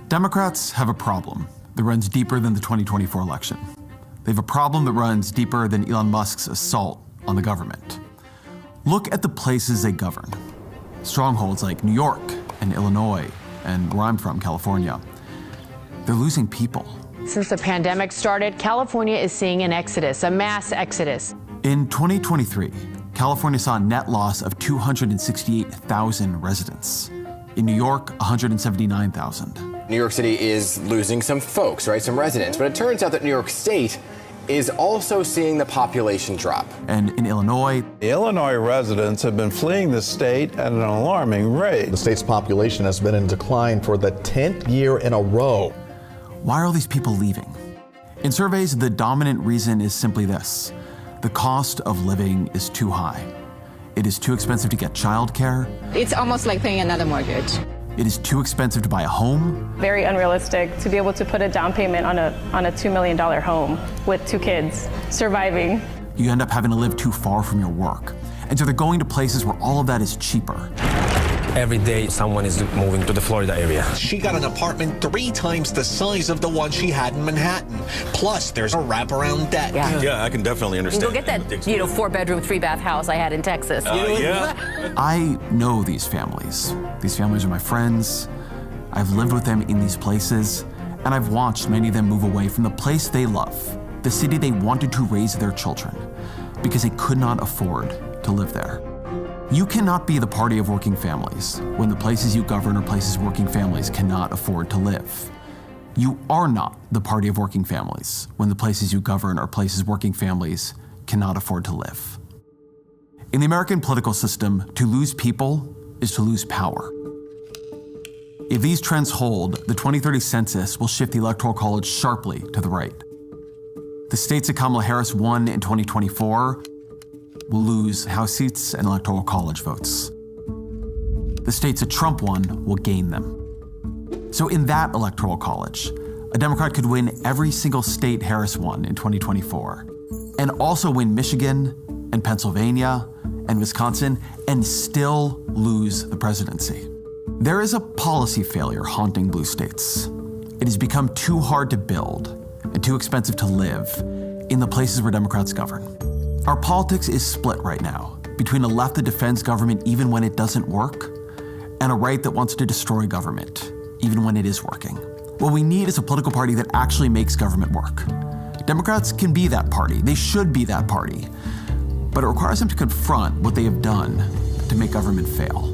Democrats have a problem that runs deeper than the 2024 election. They have a problem that runs deeper than Elon Musk's assault on the government. Look at the places they govern. Strongholds like New York and Illinois and where I'm from, California. They're losing people. Since the pandemic started, California is seeing an exodus, a mass exodus. In 2023, California saw a net loss of 268,000 residents. In New York, 179,000. New York City is losing some folks, right, some residents, but it turns out that New York State is also seeing the population drop. And in Illinois, the Illinois residents have been fleeing the state at an alarming rate. The state's population has been in decline for the 10th year in a row. Why are all these people leaving? In surveys, the dominant reason is simply this: the cost of living is too high. It is too expensive to get childcare. It's almost like paying another mortgage. It is too expensive to buy a home. Very unrealistic to be able to put a down payment on a $2 million home with 2 kids surviving. You end up having to live too far from your work. And so they're going to places where all of that is cheaper. Every day, someone is moving to the Florida area. She got an apartment 3 times the size of the one she had in Manhattan. Plus, there's a wraparound debt. Yeah, I can definitely understand. Go get that, 4-bedroom, 3-bath house I had in Texas. Yeah. I know these families. These families are my friends. I've lived with them in these places, and I've watched many of them move away from the place they love, the city they wanted to raise their children, because they could not afford to live there. You cannot be the party of working families when the places you govern are places working families cannot afford to live. You are not the party of working families when the places you govern are places working families cannot afford to live. In the American political system, to lose people is to lose power. If these trends hold, the 2030 census will shift the Electoral College sharply to the right. The states that Kamala Harris won in 2024 will lose House seats and Electoral College votes. The states that Trump won will gain them. So in that Electoral College, a Democrat could win every single state Harris won in 2024, and also win Michigan and Pennsylvania and Wisconsin and still lose the presidency. There is a policy failure haunting blue states. It has become too hard to build and too expensive to live in the places where Democrats govern. Our politics is split right now between a left that defends government even when it doesn't work and a right that wants to destroy government even when it is working. What we need is a political party that actually makes government work. Democrats can be that party. They should be that party. But it requires them to confront what they have done to make government fail.